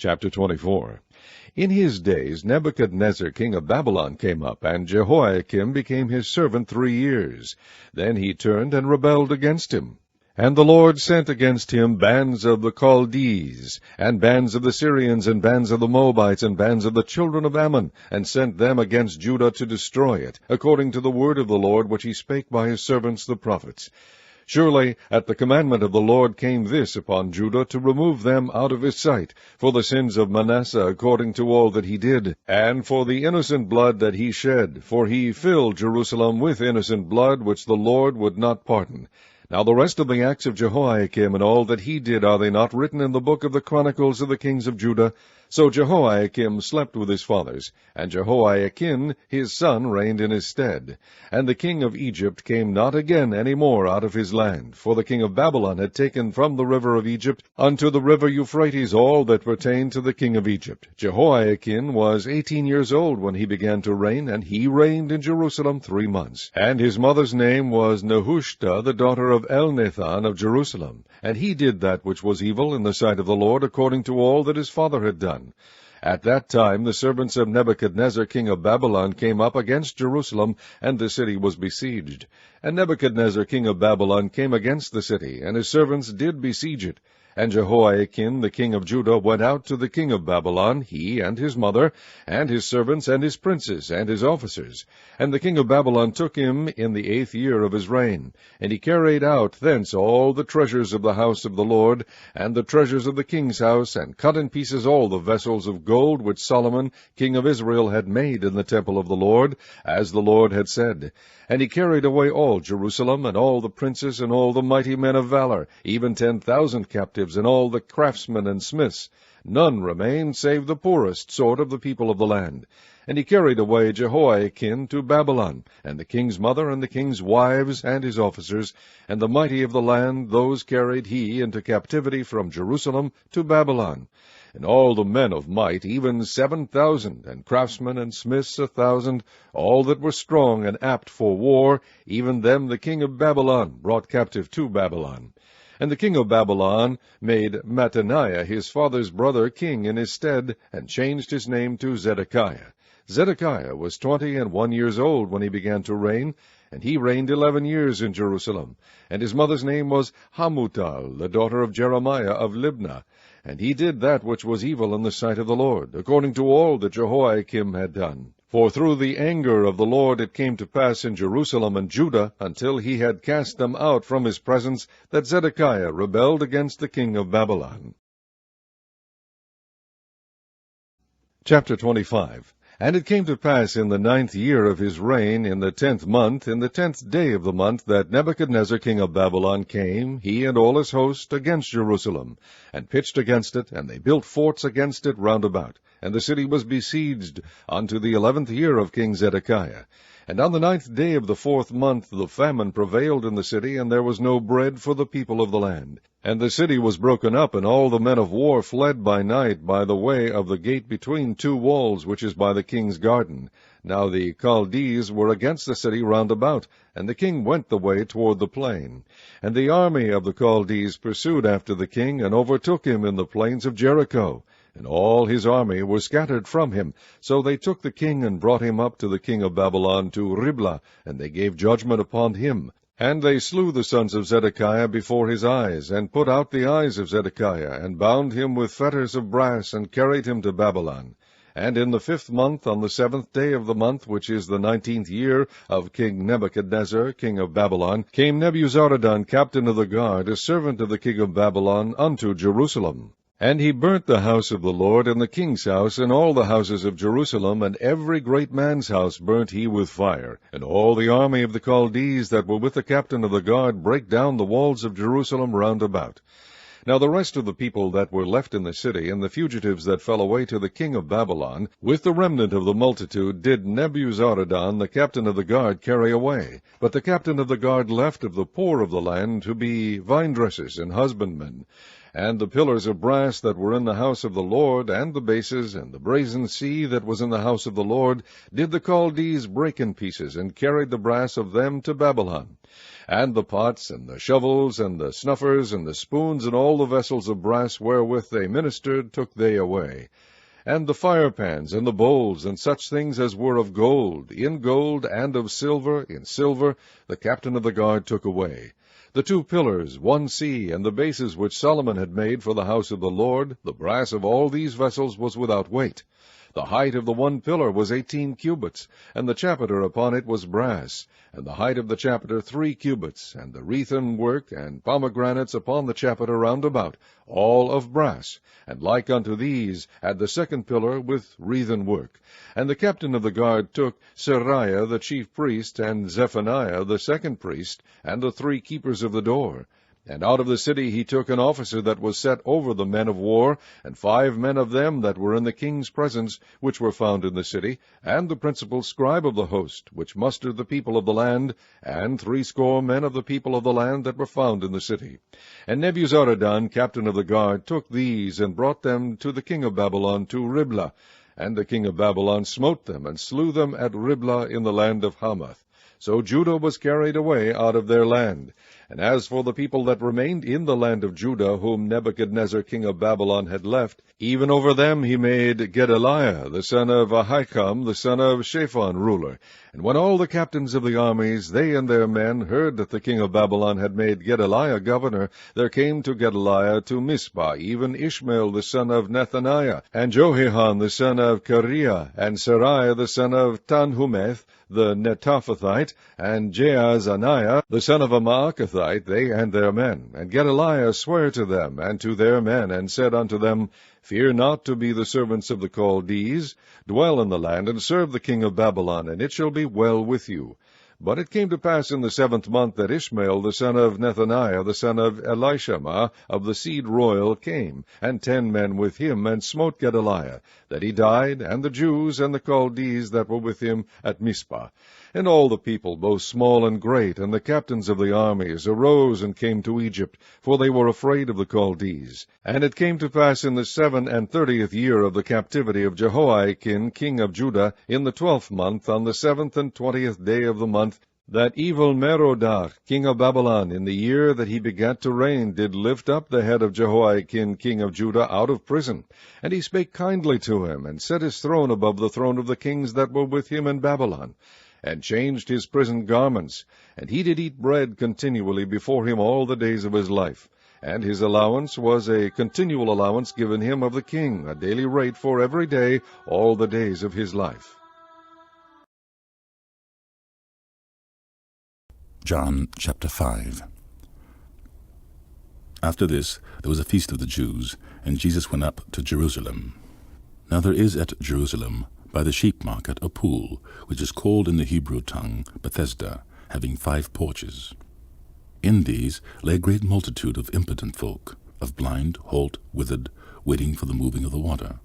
Chapter 24. In his days Nebuchadnezzar king of Babylon came up, and Jehoiakim became his servant 3 years. Then he turned and rebelled against him. And the Lord sent against him bands of the Chaldees, and bands of the Syrians, and bands of the Moabites, and bands of the children of Ammon, and sent them against Judah to destroy it, according to the word of the Lord which he spake by his servants the prophets. Surely at the commandment of the Lord came this upon Judah, to remove them out of his sight, for the sins of Manasseh according to all that he did, and for the innocent blood that he shed, for he filled Jerusalem with innocent blood, which the Lord would not pardon. Now the rest of the acts of Jehoiakim and all that he did, are they not written in the book of the Chronicles of the kings of Judah? So Jehoiakim slept with his fathers, and Jehoiakim his son reigned in his stead. And the king of Egypt came not again any more out of his land, for the king of Babylon had taken from the river of Egypt unto the river Euphrates all that pertained to the king of Egypt. Jehoiakim was 18 years old when he began to reign, and he reigned in Jerusalem 3 months. And his mother's name was Nehushta, the daughter of Elnathan of Jerusalem. And he did that which was evil in the sight of the Lord, according to all that his father had done. At that time the servants of Nebuchadnezzar king of Babylon came up against Jerusalem, and the city was besieged. And Nebuchadnezzar king of Babylon came against the city, and his servants did besiege it. And Jehoiakim the king of Judah went out to the king of Babylon, he and his mother, and his servants, and his princes, and his officers. And the king of Babylon took him in the 8th year of his reign. And he carried out thence all the treasures of the house of the Lord, and the treasures of the king's house, and cut in pieces all the vessels of gold which Solomon king of Israel had made in the temple of the Lord, as the Lord had said. And he carried away all Jerusalem, and all the princes, and all the mighty men of valor, even 10,000 captives, and all the craftsmen and smiths. None remained save the poorest sort of the people of the land. And he carried away Jehoiakim to Babylon, and the king's mother, and the king's wives, and his officers, and the mighty of the land, those carried he into captivity from Jerusalem to Babylon. And all the men of might, even 7,000, and craftsmen and smiths 1,000, all that were strong and apt for war, even them the king of Babylon brought captive to Babylon. And the king of Babylon made Mattaniah his father's brother king in his stead, and changed his name to Zedekiah. Zedekiah was 21 years old when he began to reign, and he reigned 11 years in Jerusalem. And his mother's name was Hamutal, the daughter of Jeremiah of Libnah. And he did that which was evil in the sight of the Lord, according to all that Jehoiakim had done. For through the anger of the Lord it came to pass in Jerusalem and Judah, until he had cast them out from his presence, that Zedekiah rebelled against the king of Babylon. Chapter 25. And it came to pass in the 9th year of his reign, in the 10th month, in the 10th day of the month, that Nebuchadnezzar king of Babylon came, he and all his host, against Jerusalem, and pitched against it, and they built forts against it round about. And the city was besieged unto the 11th year of King Zedekiah. And on the 9th day of the 4th month the famine prevailed in the city, and there was no bread for the people of the land. And the city was broken up, and all the men of war fled by night by the way of the gate between 2 walls, which is by the king's garden. Now the Chaldees were against the city round about, and the king went the way toward the plain. And the army of the Chaldees pursued after the king, and overtook him in the plains of Jericho. And all his army were scattered from him. So they took the king, and brought him up to the king of Babylon to Riblah, and they gave judgment upon him. And they slew the sons of Zedekiah before his eyes, and put out the eyes of Zedekiah, and bound him with fetters of brass, and carried him to Babylon. And in the 5th month, on the 7th day of the month, which is the 19th year of King Nebuchadnezzar, king of Babylon, came Nebuzaradan, captain of the guard, a servant of the king of Babylon, unto Jerusalem. And he burnt the house of the Lord, and the king's house, and all the houses of Jerusalem, and every great man's house burnt he with fire. And all the army of the Chaldees that were with the captain of the guard brake down the walls of Jerusalem round about. Now the rest of the people that were left in the city, and the fugitives that fell away to the king of Babylon, with the remnant of the multitude, did Nebuzaradan, the captain of the guard, carry away. But the captain of the guard left of the poor of the land to be vine dressers and husbandmen. And the pillars of brass that were in the house of the Lord, and the bases, and the brazen sea that was in the house of the Lord, did the Chaldees break in pieces, and carried the brass of them to Babylon. And the pots, and the shovels, and the snuffers, and the spoons, and all the vessels of brass wherewith they ministered, took they away. And the firepans, and the bowls, and such things as were of gold, in gold, and of silver, in silver, the captain of the guard took away. The 2 pillars, 1 sea, and the bases which Solomon had made for the house of the Lord, the brass of all these vessels was without weight. The height of the 1 pillar was 18 cubits, and the chapiter upon it was brass, and the height of the chapiter 3 cubits, and the wreathen work and pomegranates upon the chapiter round about, all of brass, and like unto these had the 2nd pillar with wreathen work. And the captain of the guard took Seraiah the chief priest, and Zephaniah the 2nd priest, and the 3 keepers of the door. And out of the city he took an officer that was set over the men of war, and 5 men of them that were in the king's presence, which were found in the city, and the principal scribe of the host, which mustered the people of the land, and 60 men of the people of the land that were found in the city. And Nebuzaradan, captain of the guard, took these, and brought them to the king of Babylon to Riblah. And the king of Babylon smote them, and slew them at Riblah in the land of Hamath. So Judah was carried away out of their land. And as for the people that remained in the land of Judah, whom Nebuchadnezzar king of Babylon had left, even over them he made Gedaliah the son of Ahikam, the son of Shaphan, ruler. And when all the captains of the armies, they and their men, heard that the king of Babylon had made Gedaliah governor, there came to Gedaliah to Mizpah even Ishmael the son of Nethaniah, and Johanan the son of Kareah, and Seraiah the son of Tanhumeth, the Netophathite, and Jaazaniah the son of a Maacathite, they and their men. And Gedaliah sware to them and to their men, and said unto them, Fear not to be the servants of the Chaldees. Dwell in the land, and serve the king of Babylon, and it shall be well with you. But it came to pass in the 7th month that Ishmael the son of Nethaniah, the son of Elishama, of the seed royal, came, and 10 men with him, and smote Gedaliah, that he died, and the Jews and the Chaldees that were with him at Mizpah. And all the people, both small and great, and the captains of the armies, arose and came to Egypt, for they were afraid of the Chaldees. And it came to pass in the 37th year of the captivity of Jehoiakim king of Judah, in the 12th month, on the 7th and 20th day of the month, that Evil-Merodach king of Babylon, in the year that he begat to reign, did lift up the head of Jehoiakim king of Judah out of prison. And he spake kindly to him, and set his throne above the throne of the kings that were with him in Babylon, and changed his prison garments, and he did eat bread continually before him all the days of his life. And his allowance was a continual allowance given him of the king, a daily rate for every day, all the days of his life. John chapter 5. After this there was a feast of the Jews, and Jesus went up to Jerusalem. Now there is at Jerusalem by the sheep market a pool, which is called in the Hebrew tongue Bethesda, having 5 porches. In these lay a great multitude of impotent folk, of blind, halt, withered, waiting for the moving of the water.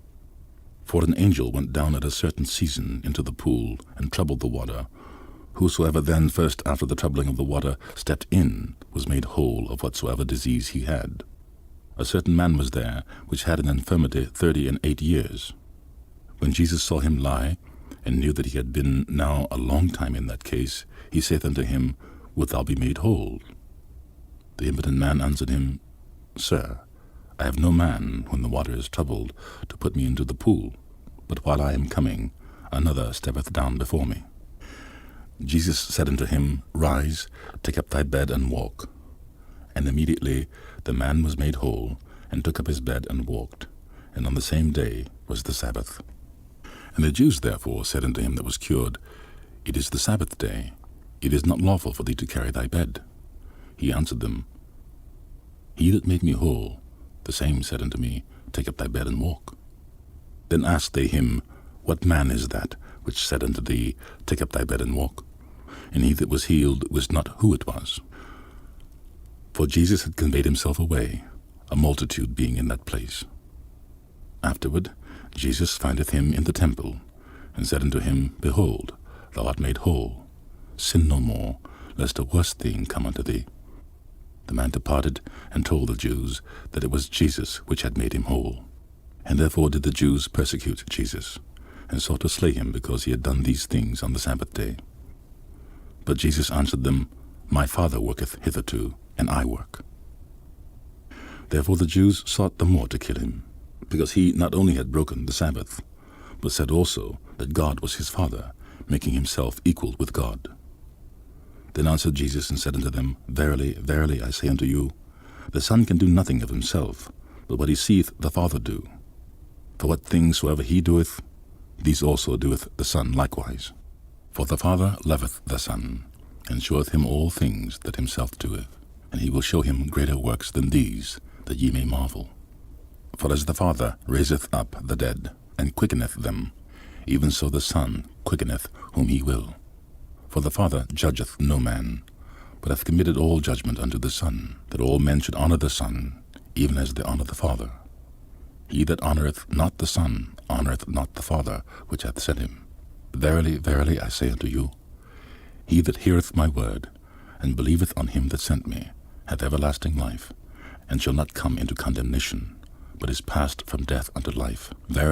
For an angel went down at a certain season into the pool, and troubled the water. Whosoever then first after the troubling of the water stepped in was made whole of whatsoever disease he had. A certain man was there, which had an infirmity 38 years. When Jesus saw him lie, and knew that he had been now a long time in that case, he saith unto him, Wilt thou be made whole? The impotent man answered him, Sir, I have no man, when the water is troubled, to put me into the pool, but while I am coming, another steppeth down before me. Jesus said unto him, Rise, take up thy bed, and walk. And immediately the man was made whole, and took up his bed, and walked. And on the same day was the Sabbath. And the Jews therefore said unto him that was cured, It is the Sabbath day. It is not lawful for thee to carry thy bed. He answered them, He that made me whole, the same said unto me, Take up thy bed, and walk. Then asked they him, What man is that which said unto thee, Take up thy bed, and walk? And he that was healed wist not who it was. For Jesus had conveyed himself away, a multitude being in that place. Afterward Jesus findeth him in the temple, and said unto him, Behold, thou art made whole. Sin no more, lest a worse thing come unto thee. The man departed, and told the Jews that it was Jesus which had made him whole. And therefore did the Jews persecute Jesus, and sought to slay him, because he had done these things on the Sabbath day. But Jesus answered them, My Father worketh hitherto, and I work. Therefore the Jews sought the more to kill him, because he not only had broken the Sabbath, but said also that God was his Father, making himself equal with God. Then answered Jesus and said unto them, Verily, verily, I say unto you, the Son can do nothing of himself, but what he seeth the Father do. For what things soever he doeth, these also doeth the Son likewise. For the Father loveth the Son, and sheweth him all things that himself doeth, and he will show him greater works than these, that ye may marvel. For as the Father raiseth up the dead, and quickeneth them, even so the Son quickeneth whom he will. For the Father judgeth no man, but hath committed all judgment unto the Son, that all men should honour the Son, even as they honour the Father. He that honoureth not the Son honoureth not the Father which hath sent him. Verily, verily, I say unto you, he that heareth my word, and believeth on him that sent me, hath everlasting life, and shall not come into condemnation, but is passed from death unto life. Verily,